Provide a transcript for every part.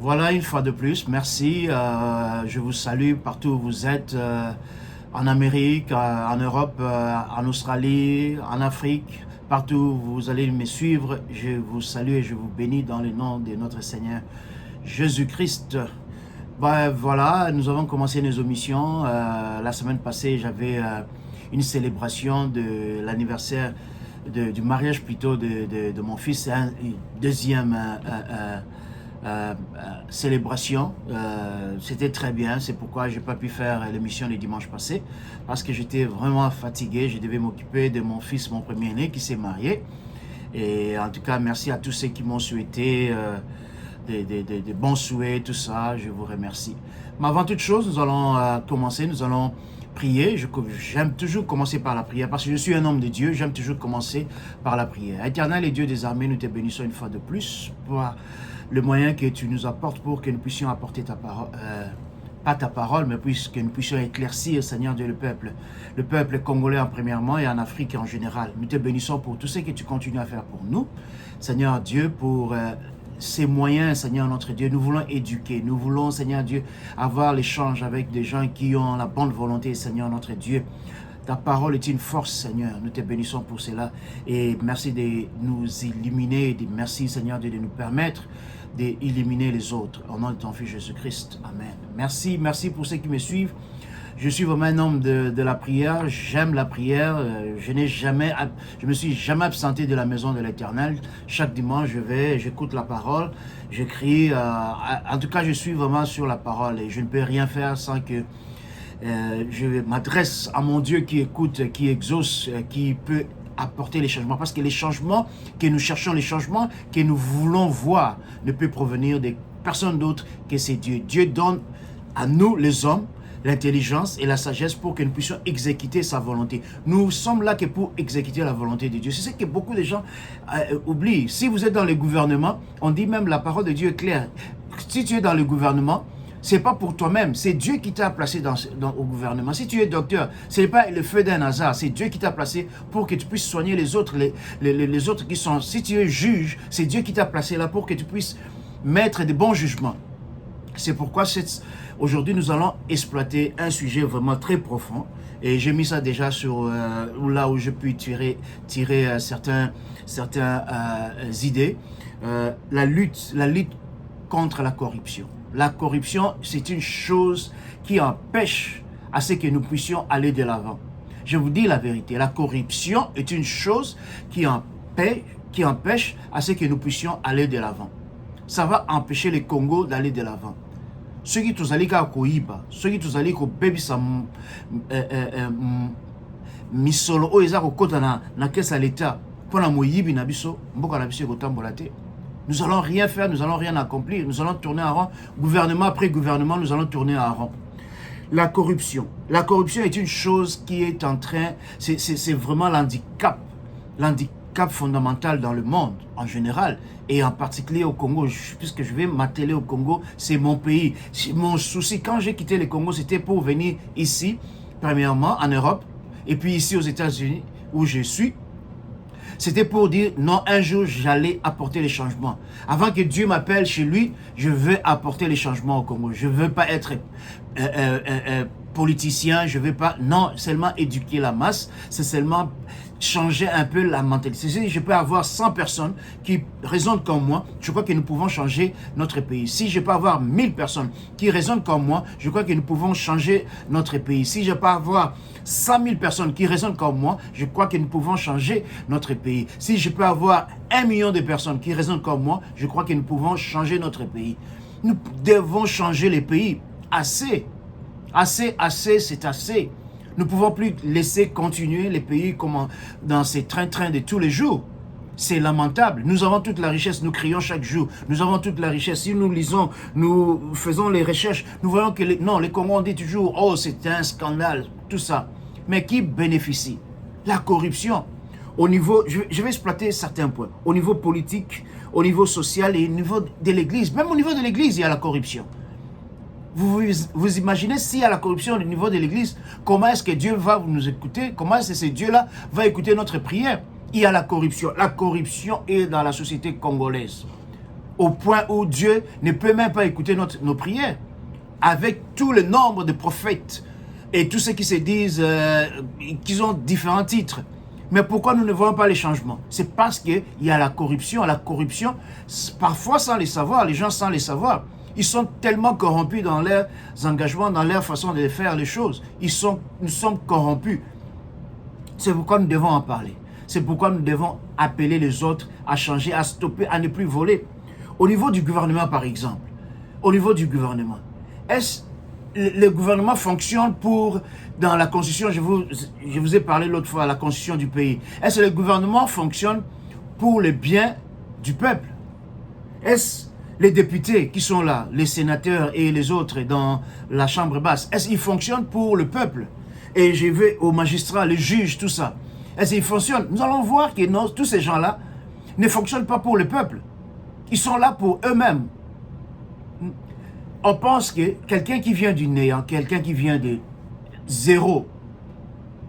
Voilà une fois de plus, merci. Je vous salue partout où vous êtes, en Amérique, en Europe, en Australie, en Afrique, partout où vous allez me suivre. Je vous salue et je vous bénis dans le nom de notre Seigneur Jésus-Christ. Voilà, nous avons commencé nos émissions. La semaine passée, j'avais une célébration de l'anniversaire, du mariage plutôt de mon fils, deuxième célébration. C'était très bien, c'est pourquoi je n'ai pas pu faire l'émission le dimanche passé, parce que j'étais vraiment fatigué. Je devais m'occuper de mon fils, mon premier-né, qui s'est marié. Et en tout cas, merci à tous ceux qui m'ont souhaité des bons souhaits, tout ça, je vous remercie. Mais avant toute chose, nous allons commencer, nous allons prier. J'aime toujours commencer par la prière, parce que je suis un homme de Dieu, j'aime toujours commencer par la prière. Éternel et Dieu des armées, nous te bénissons une fois de plus pour le moyen que tu nous apportes pour que nous puissions apporter ta parole, pas ta parole, mais que nous puissions éclaircir, Seigneur Dieu, le peuple congolais en premièrement et en Afrique en général. Nous te bénissons pour tout ce que tu continues à faire pour nous, Seigneur Dieu, pour ces moyens, Seigneur notre Dieu. Nous voulons éduquer, nous voulons, Seigneur Dieu, avoir l'échange avec des gens qui ont la bonne volonté, Seigneur notre Dieu. Ta parole est une force, Seigneur. Nous te bénissons pour cela. Et merci de nous illuminer. Merci, Seigneur, de nous permettre d'éliminer les autres. Au nom de ton Fils Jésus-Christ. Amen. Merci pour ceux qui me suivent. Je suis vraiment un homme de la prière. J'aime la prière. Je me suis jamais absenté de la maison de l'Éternel. Chaque dimanche, j'écoute la parole, j'écris. En tout cas, je suis vraiment sur la parole et je ne peux rien faire sans que je m'adresse à mon Dieu qui écoute, qui exauce, qui peut apporter les changements. Parce que les changements que nous cherchons, les changements que nous voulons voir ne peut provenir de personne d'autre que c'est Dieu. Dieu donne à nous, les hommes, l'intelligence et la sagesse pour que nous puissions exécuter sa volonté. Nous sommes là que pour exécuter la volonté de Dieu. C'est ce que beaucoup de gens oublient. Si vous êtes dans le gouvernement, on dit même la parole de Dieu est claire. Si tu es dans le gouvernement, c'est pas pour toi-même, c'est Dieu qui t'a placé au gouvernement. Si tu es docteur, ce n'est pas le feu d'un hasard, c'est Dieu qui t'a placé pour que tu puisses soigner les autres, les autres qui sont... Si tu es juge, c'est Dieu qui t'a placé là pour que tu puisses mettre de bons jugements. C'est pourquoi aujourd'hui nous allons exploiter un sujet vraiment très profond. Et j'ai mis ça déjà sur là où je puis tirer certaines idées. La lutte contre la corruption. La corruption, c'est une chose qui empêche à ce que nous puissions aller de l'avant. Je vous dis la vérité, la corruption est une chose qui empêche à ce que nous puissions aller de l'avant. Ça va empêcher le Congo d'aller de l'avant. Ceux qui tous allés à Koiba, ceux qui tous allés au baby sam misolo o eza ko kota na kesa l'état pour la moyibi na biso mboka na biso ko tambolate. Nous allons rien faire, nous allons rien accomplir, nous allons tourner en rond, gouvernement après gouvernement, nous allons tourner en rond. La corruption est une chose qui est en train, c'est vraiment l'handicap fondamental dans le monde en général et en particulier au Congo, puisque je vais m'atteler au Congo, c'est mon pays. Mon souci, quand j'ai quitté le Congo, c'était pour venir ici, premièrement en Europe, et puis ici aux États-Unis, où je suis. C'était pour dire, non, un jour, j'allais apporter les changements. Avant que Dieu m'appelle chez lui, je veux apporter les changements au Congo. Je ne veux pas être politicien, je ne veux pas, non, seulement éduquer la masse, c'est seulement changer un peu la mentalité. Si je peux avoir 100 personnes qui raisonnent comme moi, je crois que nous pouvons changer notre pays. Si je peux avoir 1000 personnes qui raisonnent comme moi, je crois que nous pouvons changer notre pays. Si je peux avoir 100 000 personnes qui raisonnent comme moi, je crois que nous pouvons changer notre pays. Si je peux avoir 1 million de personnes qui raisonnent comme moi, je crois que nous pouvons changer notre pays. Nous devons changer les pays. Assez, c'est assez. Nous ne pouvons plus laisser continuer les pays comme dans ces trains de tous les jours. C'est lamentable. Nous avons toute la richesse, nous crions chaque jour. Nous avons toute la richesse. Si nous lisons, nous faisons les recherches, nous voyons que les Congolais on dit toujours « Oh, c'est un scandale », tout ça. Mais qui bénéficie? La corruption. Au niveau, je vais exploiter certains points. Au niveau politique, au niveau social et au niveau de l'Église. Même au niveau de l'Église, il y a la corruption. Vous imaginez s'il y a la corruption au niveau de l'Église, comment est-ce que Dieu va nous écouter? Comment est-ce que ce Dieu-là va écouter notre prière? Il y a la corruption. La corruption est dans la société congolaise. au point où Dieu ne peut même pas écouter nos prières. Avec tout le nombre de prophètes et tous ceux qui se disent qu'ils ont différents titres. Mais pourquoi nous ne voyons pas les changements? C'est parce qu'il y a la corruption. La corruption, parfois sans les savoir, les gens sans les savoir, ils sont tellement corrompus dans leurs engagements, dans leur façon de faire les choses. Nous sommes corrompus. C'est pourquoi nous devons en parler. C'est pourquoi nous devons appeler les autres à changer, à stopper, à ne plus voler. Au niveau du gouvernement, par exemple, au niveau du gouvernement, est-ce le gouvernement fonctionne pour, dans la constitution, je vous ai parlé l'autre fois, la constitution du pays, est-ce que le gouvernement fonctionne pour le bien du peuple? Est-ce les députés qui sont là, les sénateurs et les autres dans la chambre basse, est-ce qu'ils fonctionnent pour le peuple? Et je vais aux magistrats, les juges, tout ça. Est-ce qu'ils fonctionnent? Nous allons voir que non, tous ces gens-là ne fonctionnent pas pour le peuple. Ils sont là pour eux-mêmes. On pense que quelqu'un qui vient du néant, quelqu'un qui vient de zéro,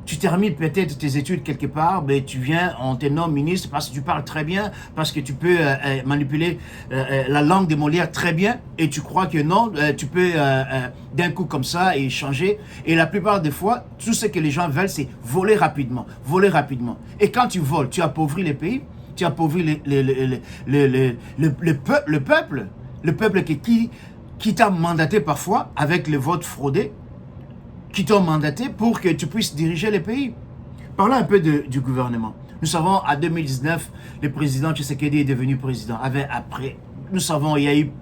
tu termines peut-être tes études quelque part, mais tu viens, on te nomme ministre parce que tu parles très bien, parce que tu peux manipuler la langue de Molière très bien, et tu crois que non, tu peux d'un coup comme ça et changer. Et la plupart des fois, tout ce que les gens veulent, c'est voler rapidement, voler rapidement. Et quand tu voles, tu appauvris les pays, tu appauvris le peuple qui t'a mandaté parfois avec le vote fraudé, qui t'ont mandaté pour que tu puisses diriger le pays. Parlons un peu du gouvernement. Nous savons, en 2019, le président Tshisekedi est devenu président. Nous savons, il y a eu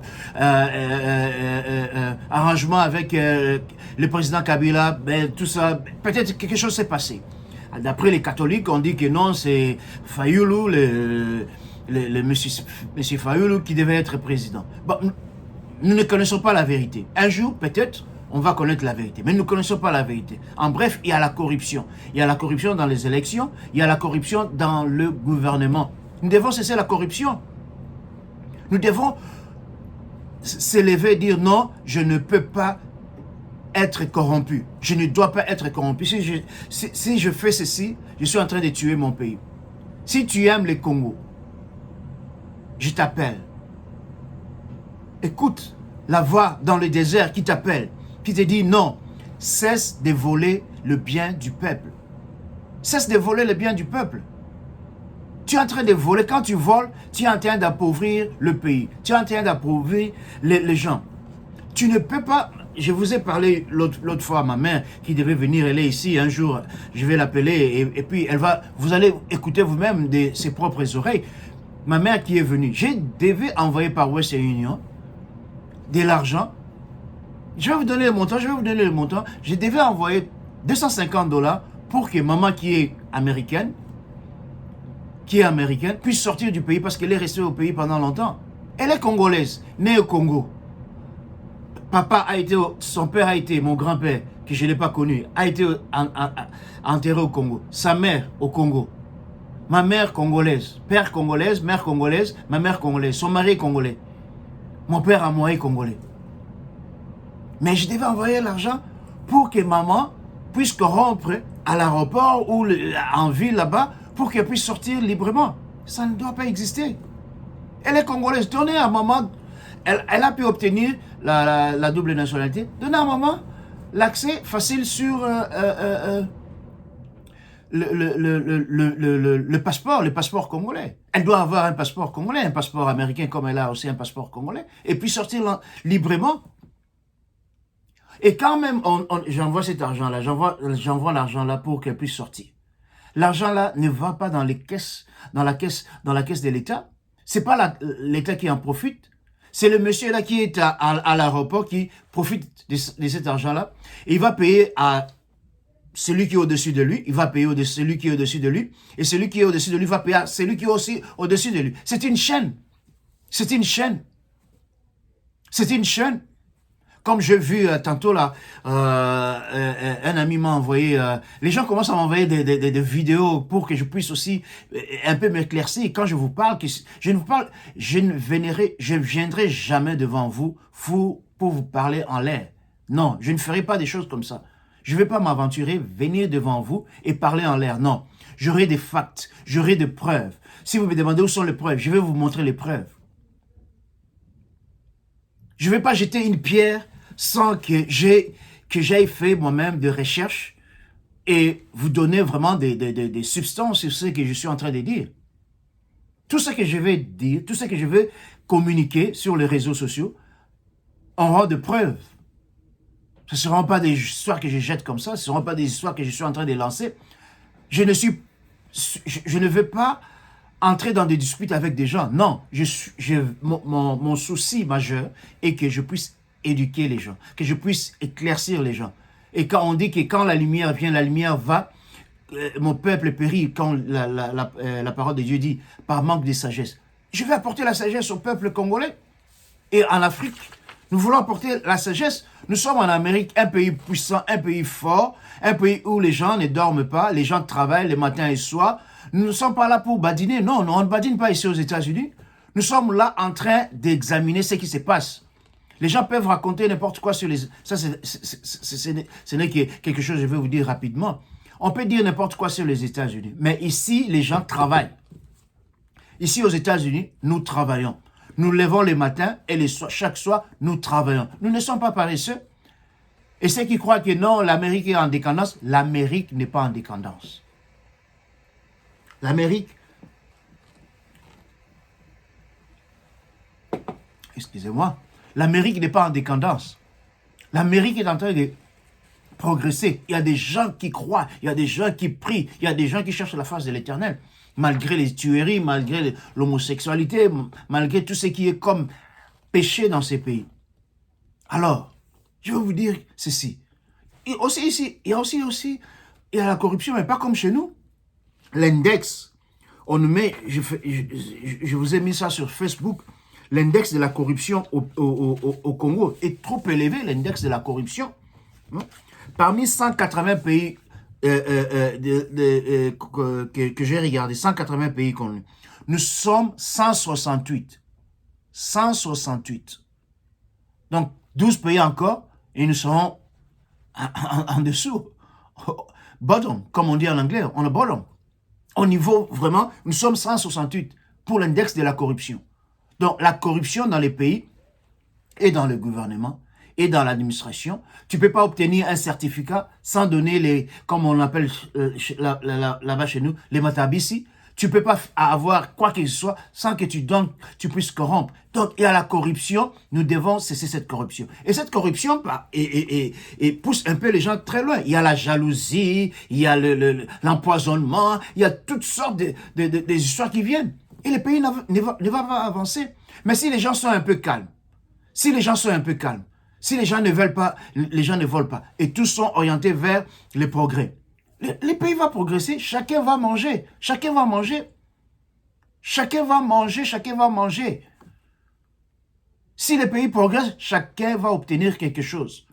arrangement avec le président Kabila, tout ça. Peut-être quelque chose s'est passé. D'après les catholiques, on dit que non, c'est Fayoulou, le monsieur Fayoulou qui devait être président. Bon, nous ne connaissons pas la vérité. Un jour, peut-être, on va connaître la vérité. Mais nous ne connaissons pas la vérité. En bref, il y a la corruption. Il y a la corruption dans les élections. Il y a la corruption dans le gouvernement. Nous devons cesser la corruption. Nous devons s'élever et dire non, je ne peux pas être corrompu. Je ne dois pas être corrompu. Si je fais ceci, je suis en train de tuer mon pays. Si tu aimes le Congo, je t'appelle. Écoute la voix dans le désert qui t'appelle, qui te dit non, cesse de voler le bien du peuple. Cesse de voler le bien du peuple. Tu es en train de voler. Quand tu voles, tu es en train d'appauvrir le pays. Tu es en train d'appauvrir les gens. Tu ne peux pas... Je vous ai parlé l'autre fois, ma mère qui devait venir, elle est ici un jour, je vais l'appeler et puis vous allez écouter vous-même de ses propres oreilles. Ma mère qui est venue, je devais envoyer par Western Union de l'argent. Je vais vous donner le montant, je devais envoyer $250 pour que maman qui est américaine, puisse sortir du pays parce qu'elle est restée au pays pendant longtemps. Elle est congolaise, née au Congo. Son père a été, mon grand-père, que je n'ai pas connu, a été enterré au Congo. Sa mère au Congo. Ma mère congolaise, père congolaise, mère congolaise, ma mère congolaise, son mari est congolais. Mon père à moi est congolais. Mais je devais envoyer l'argent pour que maman puisse corrompre à l'aéroport ou en ville là-bas pour qu'elle puisse sortir librement. Ça ne doit pas exister. Elle est congolaise. Donnez à maman... Elle a pu obtenir la double nationalité. Donnez à maman l'accès facile sur le passeport congolais. Elle doit avoir un passeport congolais, un passeport américain comme elle a aussi un passeport congolais. Et puis sortir librement. Et quand même, j'envoie cet argent-là, j'envoie l'argent-là pour qu'elle puisse sortir. L'argent-là ne va pas dans la caisse de l'État. C'est pas l'État qui en profite. C'est le monsieur là qui est à l'aéroport qui profite de cet argent-là. Il va payer à celui qui est au-dessus de lui. Il va payer à celui qui est au-dessus de lui. Et celui qui est au-dessus de lui va payer à celui qui est aussi au-dessus de lui. C'est une chaîne. C'est une chaîne. C'est une chaîne. Comme j'ai vu tantôt là, un ami m'a envoyé, les gens commencent à m'envoyer des vidéos pour que je puisse aussi un peu m'éclaircir. Quand je vous parle, je ne viendrai jamais devant vous pour vous parler en l'air. Non, je ne ferai pas des choses comme ça. Je ne vais pas m'aventurer, venir devant vous et parler en l'air. Non, j'aurai des facts, j'aurai des preuves. Si vous me demandez où sont les preuves, je vais vous montrer les preuves. Je ne vais pas jeter une pierre sans que j'aie fait moi-même de recherche et vous donner vraiment des substances sur ce que je suis en train de dire. Tout ce que je vais dire, tout ce que je vais communiquer sur les réseaux sociaux aura de preuves. Ce ne seront pas des histoires que je jette comme ça, ce ne seront pas des histoires que je suis en train de lancer. Je ne veux pas entrer dans des disputes avec des gens. Non, mon souci majeur est que je puisse éduquer les gens, que je puisse éclaircir les gens. Et quand on dit que quand la lumière vient, la lumière va, mon peuple périt, quand la parole de Dieu dit, par manque de sagesse. Je vais apporter la sagesse au peuple congolais. Et en Afrique, nous voulons apporter la sagesse. Nous sommes en Amérique, un pays puissant, un pays fort, un pays où les gens ne dorment pas, les gens travaillent les matins et soirs. Nous ne sommes pas là pour badiner. Non, on ne badine pas ici aux États-Unis. Nous sommes là en train d'examiner ce qui se passe. Les gens peuvent raconter n'importe quoi sur les... Ça, ce n'est que quelque chose que je vais vous dire rapidement. On peut dire n'importe quoi sur les États-Unis. Mais ici, les gens travaillent. Ici, aux États-Unis, nous travaillons. Nous levons les matins et chaque soir, nous travaillons. Nous ne sommes pas paresseux. Et ceux qui croient que non, l'Amérique est en décadence, l'Amérique n'est pas en décadence. L'Amérique, excusez-moi, l'Amérique n'est pas en décadence. L'Amérique est en train de progresser. Il y a des gens qui croient, il y a des gens qui prient, il y a des gens qui cherchent la face de l'Éternel. Malgré les tueries, malgré l'homosexualité, malgré tout ce qui est comme péché dans ces pays. Alors, je vais vous dire ceci. Et aussi ici, il y a la corruption, mais pas comme chez nous. L'index, on nous met, je vous ai mis ça sur Facebook, l'index de la corruption au Congo est trop élevé, l'index de la corruption. Parmi 180 pays que j'ai regardé, 180 pays connus, nous sommes 168. 168. Donc, 12 pays encore, et nous serons en dessous. Bottom, comme on dit en anglais, on est bottom. Au niveau, vraiment, nous sommes 168 pour l'index de la corruption. Donc, la corruption dans les pays et dans le gouvernement et dans l'administration, tu ne peux pas obtenir un certificat sans donner les, comme on l'appelle là-bas chez nous, les matabisi. Tu ne peux pas avoir quoi que ce soit sans que tu puisses corrompre. Donc, il y a la corruption, nous devons cesser cette corruption. Et cette corruption pousse un peu les gens très loin. Il y a la jalousie, il y a l'empoisonnement, il y a toutes sortes des histoires qui viennent. Et le pays ne va pas avancer. Mais si les gens sont un peu calmes, si les gens ne veulent pas, les gens ne volent pas, et tous sont orientés vers le progrès, le pays va progresser, chacun va manger. Si le pays progresse, chacun va obtenir quelque chose.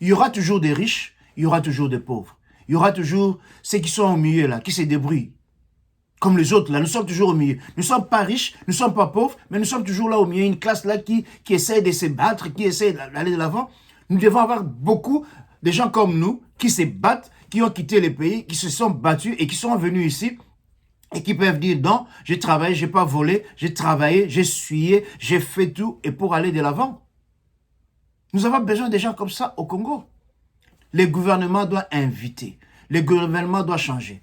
Il y aura toujours des riches, il y aura toujours des pauvres. Il y aura toujours ceux qui sont au milieu là, qui se débrouillent. Comme les autres là, nous sommes toujours au milieu. Nous ne sommes pas riches, nous ne sommes pas pauvres, mais nous sommes toujours là au milieu. Une classe là qui essaie de se battre, qui essaie d'aller de l'avant. Nous devons avoir beaucoup de gens comme nous qui se battent, qui ont quitté les pays, qui se sont battus et qui sont venus ici et qui peuvent dire non, j'ai travaillé, j'ai pas volé, j'ai travaillé, j'ai essuyé, j'ai fait tout et pour aller de l'avant. Nous avons besoin de gens comme ça au Congo. Le gouvernement doit inviter, le gouvernement doit changer.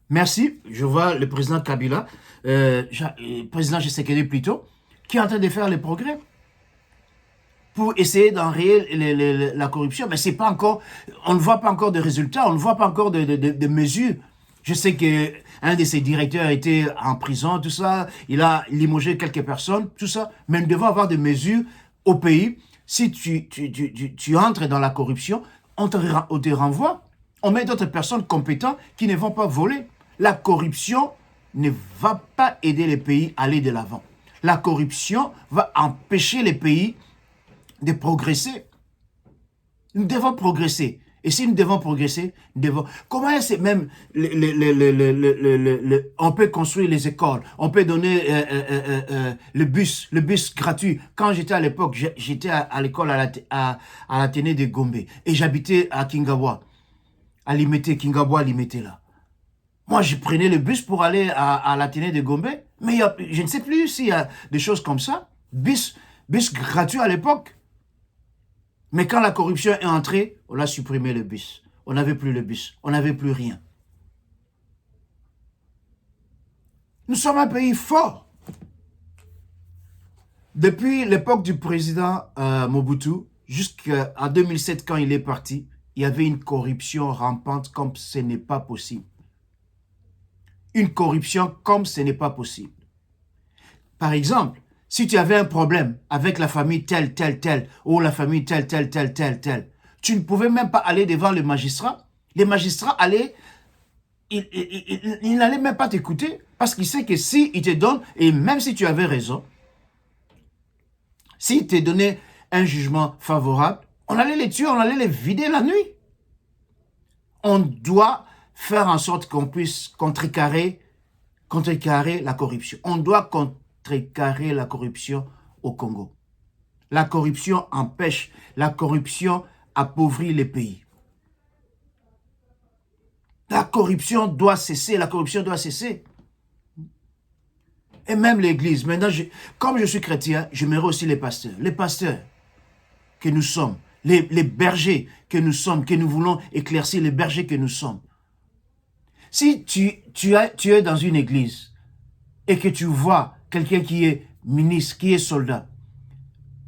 Merci, je vois le président Kabila, le président Tshisekedi plutôt, qui est en train de faire les progrès pour essayer d'enrayer la corruption. Mais c'est pas encore, on ne voit pas encore de résultats, on ne voit pas encore de mesures. Je sais qu'un de ses directeurs était en prison, tout ça, il a limogé quelques personnes, tout ça, mais nous devons avoir des mesures au pays. Si tu entres dans la corruption, on te renvoie. On met d'autres personnes compétentes qui ne vont pas voler. La corruption ne va pas aider les pays à aller de l'avant. La corruption va empêcher les pays de progresser. Nous devons progresser. Et si nous devons progresser, nous devons... Comment c'est même... on peut construire les écoles, on peut donner le bus gratuit. Quand j'étais à l'époque, j'étais à l'école à l'Athénée de Gombe. Et j'habitais à Kingawa, à Limete, Kingawa, Limete là. Moi, je prenais le bus pour aller à l'Athénée de Gombe. Mais je ne sais plus s'il y a des choses comme ça. Bus gratuit à l'époque. Mais quand la corruption est entrée, on a supprimé le bus. On n'avait plus le bus. On n'avait plus rien. Nous sommes un pays fort. Depuis l'époque du président Mobutu, jusqu'à 2007, quand il est parti, il y avait une corruption rampante comme ce n'est pas possible. Une corruption comme ce n'est pas possible. Par exemple, si tu avais un problème avec la famille telle, ou la famille telle, tu ne pouvais même pas aller devant le magistrat. Les magistrats allaient, il n'allait même pas t'écouter parce qu'il sait que si il te donne, et même si tu avais raison, s'il te donnait un jugement favorable, on allait les tuer, on allait les vider la nuit. On doit faire en sorte qu'on puisse contrecarrer la corruption. On doit contrecarrer la corruption au Congo. La corruption empêche, la corruption appauvrit les pays. La corruption doit cesser, la corruption doit cesser. Et même l'Église. Maintenant, comme je suis chrétien, j'aimerais aussi les pasteurs. Les pasteurs que nous sommes, les bergers que nous sommes, que nous voulons éclaircir, les bergers que nous sommes. Si tu es dans une église et que tu vois quelqu'un qui est ministre, qui est soldat,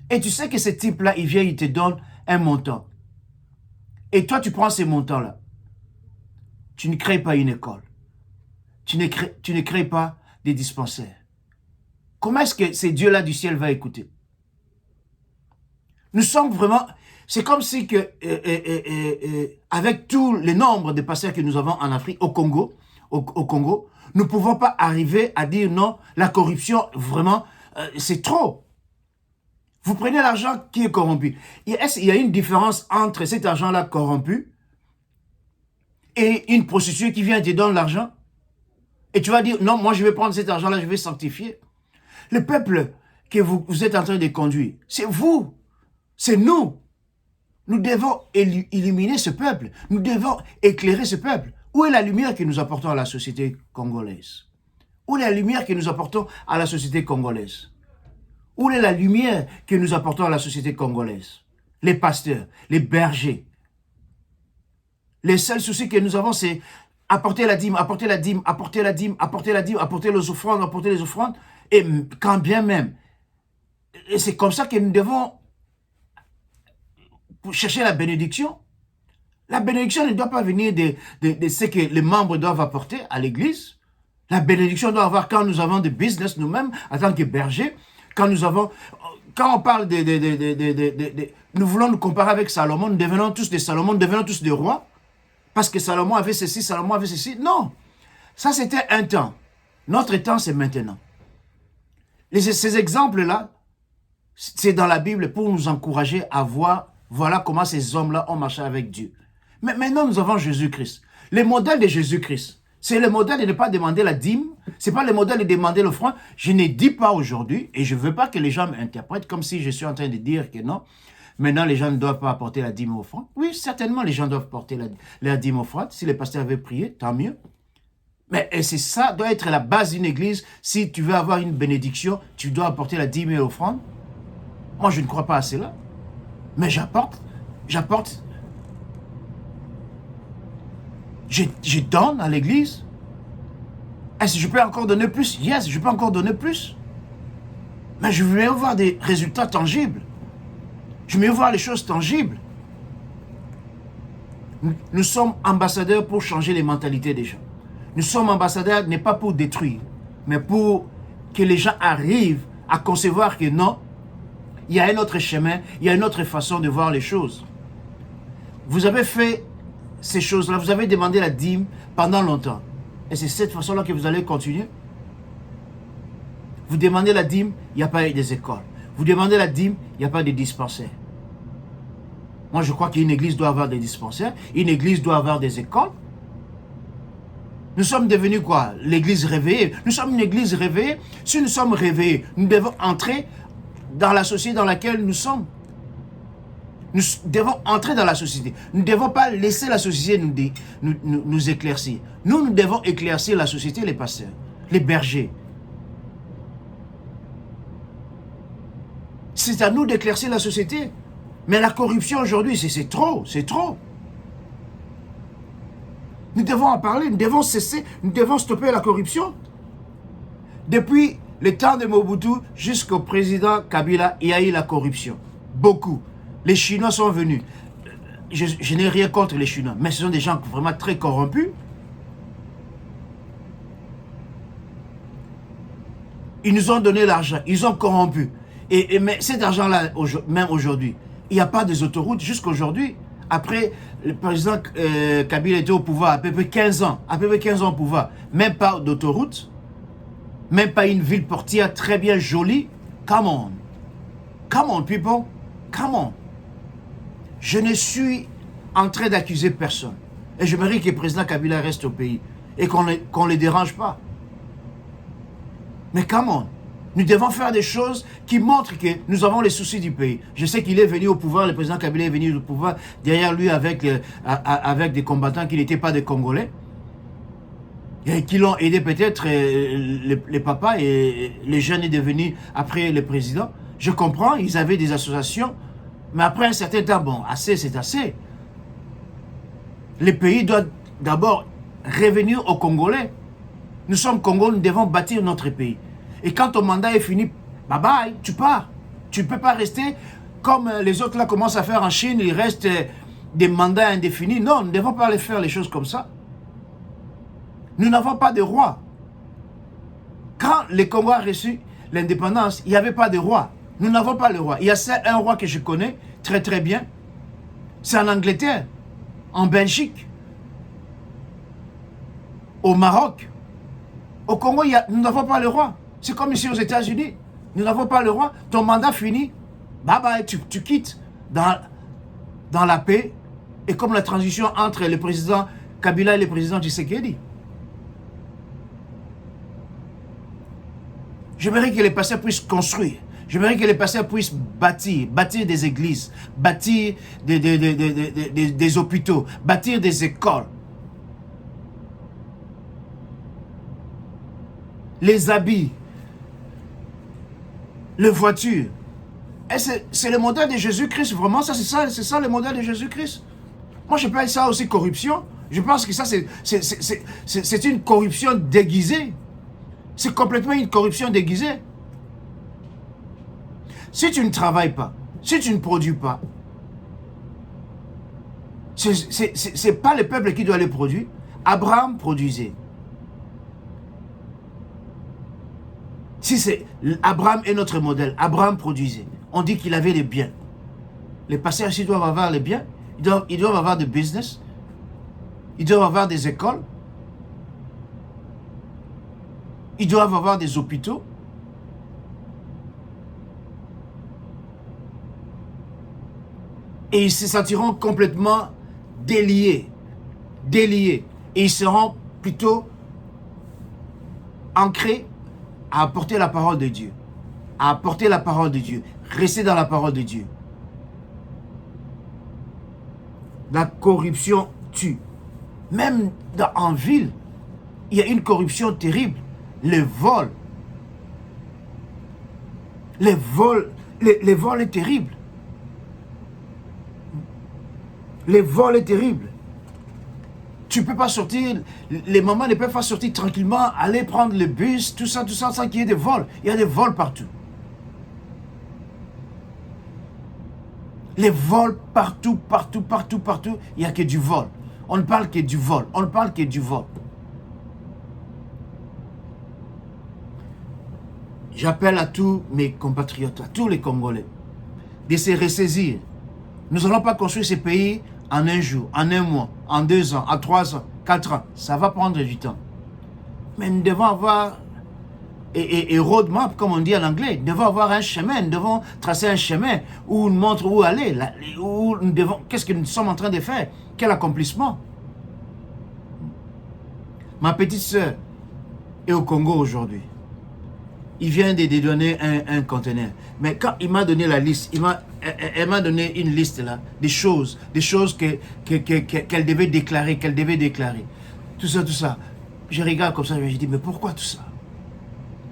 et tu sais que ce type-là, il vient, il te donne un montant. Et toi, tu prends ces montants-là. Tu ne crées pas une école. Tu ne crées pas des dispensaires. Comment est-ce que ces dieux-là du ciel vont écouter? Nous sommes vraiment... C'est comme si que, avec tout le nombre de pasteurs que nous avons en Afrique, au Congo, nous ne pouvons pas arriver à dire non, la corruption, vraiment, c'est trop. Vous prenez l'argent qui est corrompu. Il y a une différence entre cet argent-là corrompu et une prostituée qui vient te donner l'argent. Et tu vas dire, non, moi je vais prendre cet argent-là, je vais sanctifier. Le peuple que vous êtes en train de conduire, c'est vous, c'est nous. Nous devons illuminer ce peuple. Nous devons éclairer ce peuple. Où est la lumière que nous apportons à la société congolaise? Où est la lumière que nous apportons à la société congolaise? Où est la lumière que nous apportons à la société congolaise? Les pasteurs, les bergers. Les seuls soucis que nous avons, c'est apporter la dîme, apporter la dîme, apporter la dîme, apporter la dîme, apporter les offrandes, apporter les offrandes. Et quand bien même. Et c'est comme ça que nous devons chercher la bénédiction. La bénédiction ne doit pas venir de ce que les membres doivent apporter à l'église. La bénédiction doit avoir quand nous avons des business nous-mêmes, en tant que bergers, quand on parle nous voulons nous comparer avec Salomon, nous devenons tous des Salomon, nous devenons tous des rois, parce que Salomon avait ceci, Salomon avait ceci. Non, ça c'était un temps. Notre temps, c'est maintenant. Ces exemples-là, c'est dans la Bible pour nous encourager à voir, voilà comment ces hommes-là ont marché avec Dieu. Mais maintenant, nous avons Jésus-Christ. Le modèle de Jésus-Christ, c'est le modèle de ne pas demander la dîme, c'est pas le modèle de demander l'offrande. Je ne dis pas aujourd'hui, et je ne veux pas que les gens m'interprètent comme si je suis en train de dire que non, maintenant les gens ne doivent pas apporter la dîme offrande. Oui, certainement les gens doivent porter la dîme offrande. Si les pasteurs avaient prié, tant mieux. Mais c'est ça, doit être la base d'une église. Si tu veux avoir une bénédiction, tu dois apporter la dîme et l'offrande. Moi, je ne crois pas à cela. Mais j'apporte. Je donne à l'église. Est-ce que je peux encore donner plus? Yes, je peux encore donner plus. Mais je veux voir des résultats tangibles. Je veux voir les choses tangibles. Nous sommes ambassadeurs pour changer les mentalités des gens. Nous sommes ambassadeurs, n'est pas pour détruire, mais pour que les gens arrivent à concevoir que non, il y a un autre chemin, il y a une autre façon de voir les choses. Vous avez fait ces choses-là, vous avez demandé la dîme pendant longtemps. Et c'est cette façon-là que vous allez continuer. Vous demandez la dîme, il n'y a pas des écoles. Vous demandez la dîme, il n'y a pas de dispensaires. Moi, je crois qu'une église doit avoir des dispensaires, une église doit avoir des écoles. Nous sommes devenus quoi? L'église réveillée. Nous sommes une église réveillée. Si nous sommes réveillés, nous devons entrer dans la société dans laquelle nous sommes. Nous devons entrer dans la société. Nous ne devons pas laisser la société nous éclaircir. Nous devons éclaircir la société, les pasteurs, les bergers. C'est à nous d'éclaircir la société. Mais la corruption aujourd'hui, c'est trop, c'est trop. Nous devons en parler, nous devons cesser, nous devons stopper la corruption. Depuis le temps de Mobutu jusqu'au président Kabila, il y a eu la corruption. Beaucoup. Les Chinois sont venus. Je n'ai rien contre les Chinois, mais ce sont des gens vraiment très corrompus. Ils nous ont donné l'argent, ils ont corrompu. Mais cet argent-là, même aujourd'hui, il n'y a pas des autoroutes jusqu'aujourd'hui. Après, le président Kabila était au pouvoir à peu près 15 ans. À peu près 15 ans au pouvoir. Même pas d'autoroute. Même pas une ville portière très bien jolie. Come on. Come on, people. Come on. Je ne suis en train d'accuser personne. Et je mérite que le président Kabila reste au pays. Et qu'on ne les dérange pas. Mais come on. Nous devons faire des choses qui montrent que nous avons les soucis du pays. Je sais qu'il est venu au pouvoir, le président Kabila est venu au pouvoir, derrière lui avec des combattants qui n'étaient pas des Congolais. Et qui l'ont aidé peut-être, les papas et les jeunes est devenu après le président. Je comprends, ils avaient des associations, mais après un certain temps, bon, assez c'est assez. Le pays doit d'abord revenir aux Congolais. Nous sommes Congolais, nous devons bâtir notre pays. Et quand ton mandat est fini, bye bye, tu pars. Tu ne peux pas rester comme les autres là commencent à faire en Chine, il reste des mandats indéfinis. Non, nous ne devons pas faire les choses comme ça. Nous n'avons pas de roi. Quand le Congo a reçu l'indépendance, il n'y avait pas de roi. Nous n'avons pas le roi. Il y a un roi que je connais très très bien. C'est en Angleterre, en Belgique, au Maroc. Au Congo, nous n'avons pas le roi. C'est comme ici aux États-Unis. Nous n'avons pas le roi. Ton mandat fini. Bye bye, tu quittes dans la paix. Et comme la transition entre le président Kabila et le président Tshisekedi. J'aimerais que les passés puissent construire. J'aimerais que les passés puissent bâtir des églises, bâtir des hôpitaux, bâtir des écoles. Les habits, les voitures. Et c'est le modèle de Jésus-Christ, vraiment, ça c'est ça le modèle de Jésus-Christ. Moi je paye ça aussi corruption. Je pense que ça c'est une corruption déguisée. C'est complètement une corruption déguisée. Si tu ne travailles pas, si tu ne produis pas, c'est pas le peuple qui doit les produire. Abraham produisait. Abraham est notre modèle. Abraham produisait. On dit qu'il avait les biens. Les pasteurs aussi doivent avoir les biens. Ils doivent avoir des business. Ils doivent avoir des écoles. Ils doivent avoir des hôpitaux. Et ils se sentiront complètement déliés. Et ils seront plutôt ancrés à apporter la parole de Dieu. À apporter la parole de Dieu. Rester dans la parole de Dieu. La corruption tue. Même en ville, il y a une corruption terrible. Les vols. Les vols est terrible. Les vols est terrible. Tu ne peux pas sortir, les mamans ne peuvent pas sortir tranquillement, aller prendre le bus, tout ça, sans qu'il y ait des vols. Il y a des vols partout. Les vols partout, il n'y a que du vol. On ne parle que du vol. J'appelle à tous mes compatriotes, à tous les Congolais, de se ressaisir. Nous n'allons pas construire ce pays en un jour, en un mois, en 2 ans, en 3 ans, 4 ans. Ça va prendre du temps. Mais nous devons avoir, et roadmap, comme on dit en anglais, nous devons avoir un chemin, nous devons tracer un chemin où on montre où aller, qu'est-ce que nous sommes en train de faire, quel accomplissement. Ma petite sœur est au Congo aujourd'hui. Il vient de dédouaner un conteneur. Mais quand il m'a donné la liste, elle m'a donné une liste là, des choses qu'elle devait déclarer, Tout ça. Je regarde comme ça, je me dis, mais pourquoi tout ça?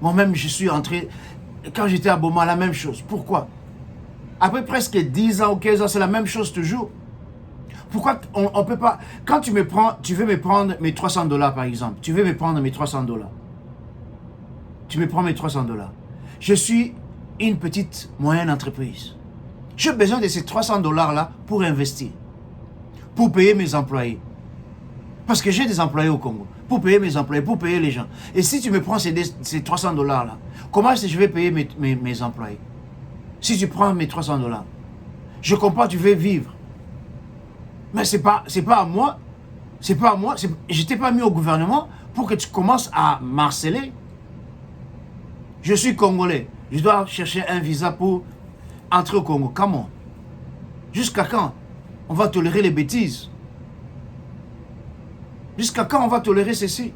Moi-même, je suis entré, quand j'étais à Boma, la même chose. Pourquoi? Après presque 10 ans ou 15 ans, c'est la même chose toujours. Pourquoi on peut pas... Quand tu veux me prendre mes 300 dollars par exemple, tu veux me prendre mes 300 dollars. Tu me prends mes 300 dollars. Je suis une petite, moyenne entreprise. J'ai besoin de ces 300 dollars là pour investir, pour payer mes employés. Parce que j'ai des employés au Congo. Pour payer mes employés, pour payer les gens. Et si tu me prends ces 300 dollars là, comment est-ce que je vais payer mes employés? Si tu prends mes 300 dollars, je comprends, tu veux vivre. Mais c'est pas à moi. C'est pas à moi. Je t'ai pas mis au gouvernement pour que tu commences à marceler. Je suis Congolais. Je dois chercher un visa pour entrer au Congo. Comment? Jusqu'à quand on va tolérer les bêtises? Jusqu'à quand on va tolérer ceci?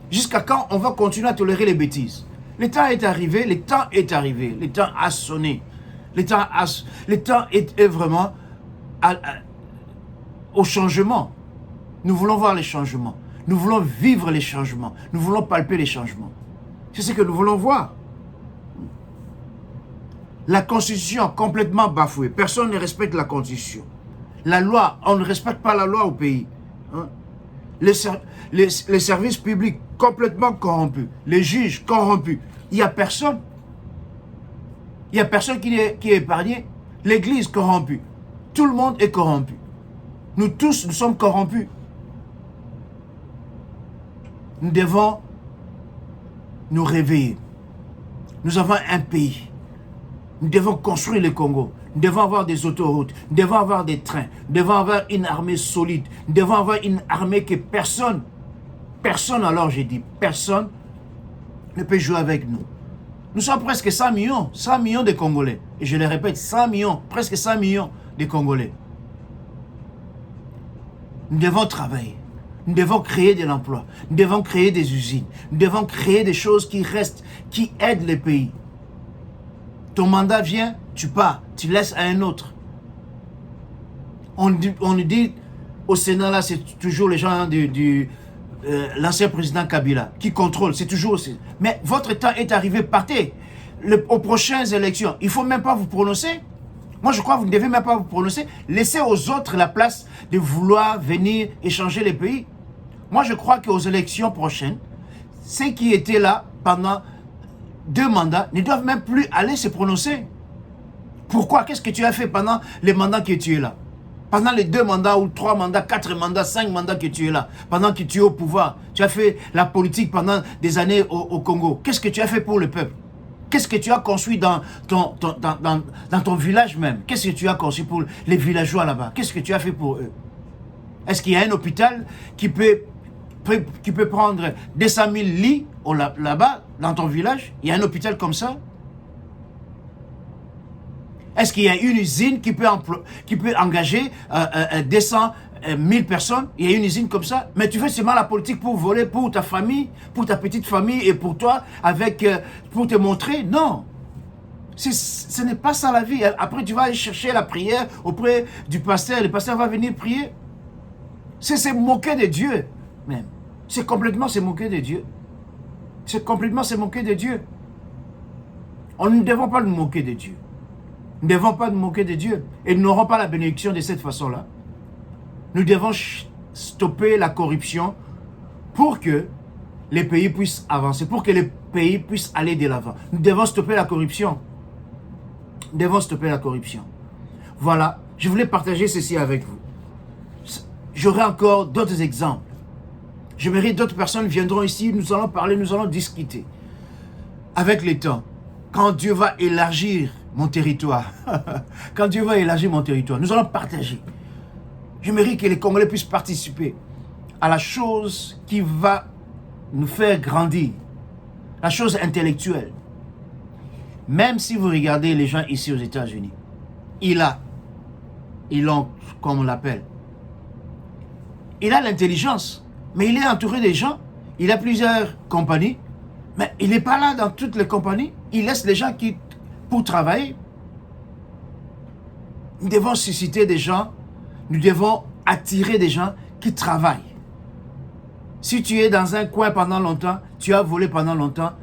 Jusqu'à quand on va continuer à tolérer les bêtises? Le temps est arrivé, le temps est arrivé, le temps a sonné. Le temps est vraiment au changement. Nous voulons voir les changements. Nous voulons vivre les changements. Nous voulons palper les changements. C'est ce que nous voulons voir. La Constitution complètement bafouée. Personne ne respecte la Constitution. La loi, on ne respecte pas la loi au pays. Hein? Les services publics complètement corrompus. Les juges corrompus. Il n'y a personne. Il n'y a personne qui est épargné. L'église corrompue. Tout le monde est corrompu. Nous tous, nous sommes corrompus. Nous devons nous réveiller. Nous avons un pays. Nous devons construire le Congo. Nous devons avoir des autoroutes. Nous devons avoir des trains. Nous devons avoir une armée solide. Nous devons avoir une armée que personne, alors j'ai dit, personne ne peut jouer avec nous. Nous sommes presque 100 millions de Congolais. Et je le répète, 100 millions, presque 100 millions de Congolais. Nous devons travailler. Nous devons créer de l'emploi. Nous devons créer des usines. Nous devons créer des choses qui restent, qui aident les pays. Ton mandat vient, tu pars, tu laisses à un autre. On nous dit au Sénat, là, c'est toujours les gens l'ancien président Kabila qui contrôle, c'est toujours... Mais votre temps est arrivé, partez. Aux prochaines élections, il ne faut même pas vous prononcer. Moi, je crois que vous ne devez même pas vous prononcer. Laissez aux autres la place de vouloir venir échanger les pays. Moi, je crois qu'aux élections prochaines, ceux qui étaient là pendant 2 mandats ne doivent même plus aller se prononcer. Pourquoi? Qu'est-ce que tu as fait pendant les mandats que tu es là? Pendant les 2 mandats ou 3 mandats, 4 mandats, 5 mandats que tu es là, pendant que tu es au pouvoir, tu as fait la politique pendant des années au Congo. Qu'est-ce que tu as fait pour le peuple? Qu'est-ce que tu as construit dans ton village même? Qu'est-ce que tu as construit pour les villageois là-bas? Qu'est-ce que tu as fait pour eux? Est-ce qu'il y a un hôpital qui peut prendre 200 000 lits là-bas, dans ton village? Il y a un hôpital comme ça? Est-ce qu'il y a une usine qui peut engager 200 000 personnes? Il y a une usine comme ça? Mais tu fais seulement la politique pour voler pour ta famille, pour ta petite famille et pour toi, pour te montrer? Non. Ce n'est pas ça la vie. Après, tu vas aller chercher la prière auprès du pasteur. Le pasteur va venir prier. C'est se moquer de Dieu, même. C'est complètement se moquer de Dieu. C'est complètement se moquer de Dieu. On ne devons pas nous moquer de Dieu. Nous ne devons pas nous moquer de Dieu. Et nous n'aurons pas la bénédiction de cette façon-là. Nous devons stopper la corruption pour que les pays puissent avancer, pour que les pays puissent aller de l'avant. Nous devons stopper la corruption. Nous devons stopper la corruption. Voilà, je voulais partager ceci avec vous. J'aurai encore d'autres exemples. J'aimerais d'autres personnes viendront ici, nous allons parler, nous allons discuter. Avec le temps, quand Dieu va élargir mon territoire, quand Dieu va élargir mon territoire, nous allons partager. J'aimerais que les Congolais puissent participer à la chose qui va nous faire grandir, la chose intellectuelle. Même si vous regardez les gens ici aux États-Unis, Elon, comme on l'appelle, il a l'intelligence, mais il est entouré des gens, il a plusieurs compagnies, mais il n'est pas là dans toutes les compagnies, il laisse les gens pour travailler. Nous devons susciter des gens, nous devons attirer des gens qui travaillent. Si tu es dans un coin pendant longtemps, tu as volé pendant longtemps,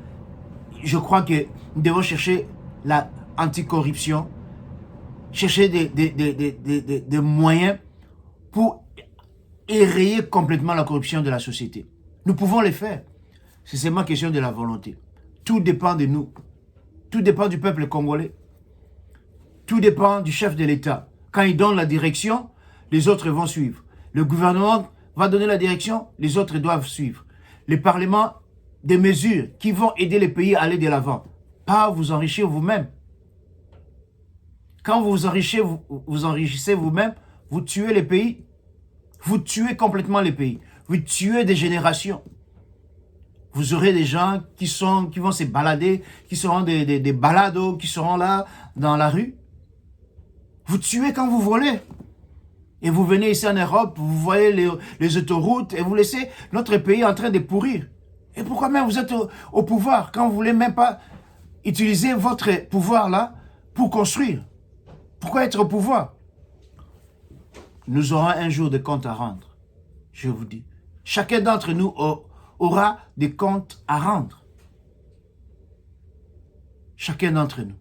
je crois que nous devons chercher la anticorruption, chercher des moyens pour érayer complètement la corruption de la société. Nous pouvons les faire. C'est seulement question de la volonté. Tout dépend de nous. Tout dépend du peuple congolais. Tout dépend du chef de l'État. Quand il donne la direction, les autres vont suivre. Le gouvernement va donner la direction, les autres doivent suivre. Le Parlement, des mesures qui vont aider les pays à aller de l'avant. Pas vous enrichir vous-même. Quand vous vous enrichissez vous-même, vous tuez les pays. Vous tuez complètement les pays. Vous tuez des générations. Vous aurez des gens qui vont se balader, qui seront des balados, qui seront là dans la rue. Vous tuez quand vous volez. Et vous venez ici en Europe, vous voyez les autoroutes et vous laissez notre pays en train de pourrir. Et pourquoi même vous êtes au pouvoir quand vous ne voulez même pas utiliser votre pouvoir là pour construire? Pourquoi être au pouvoir? Nous aurons un jour des comptes à rendre, je vous dis. Chacun d'entre nous aura des comptes à rendre. Chacun d'entre nous.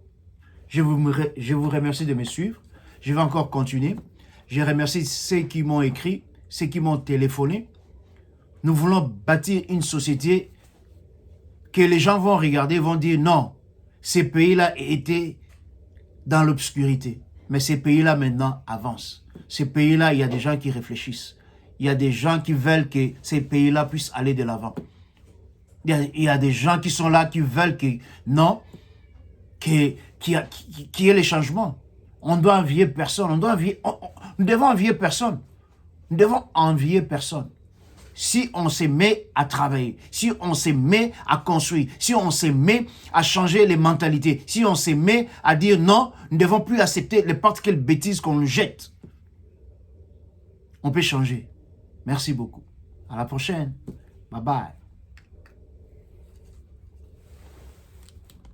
Je vous remercie de me suivre. Je vais encore continuer. Je remercie ceux qui m'ont écrit, ceux qui m'ont téléphoné. Nous voulons bâtir une société que les gens vont regarder, vont dire non, ces pays-là étaient dans l'obscurité. Mais ces pays-là maintenant avancent. Ces pays-là, il y a des gens qui réfléchissent. Il y a des gens qui veulent que ces pays-là puissent aller de l'avant. Il y a des gens qui sont là, qui veulent que, non, qu'il y ait les changements. On doit envier personne. Nous devons envier personne. Nous devons envier personne. Si on se met à travailler, si on se met à construire, si on se met à changer les mentalités, si on se met à dire non, nous ne devons plus accepter n'importe quelle bêtise qu'on nous jette. On peut changer. Merci beaucoup. À la prochaine. Bye bye.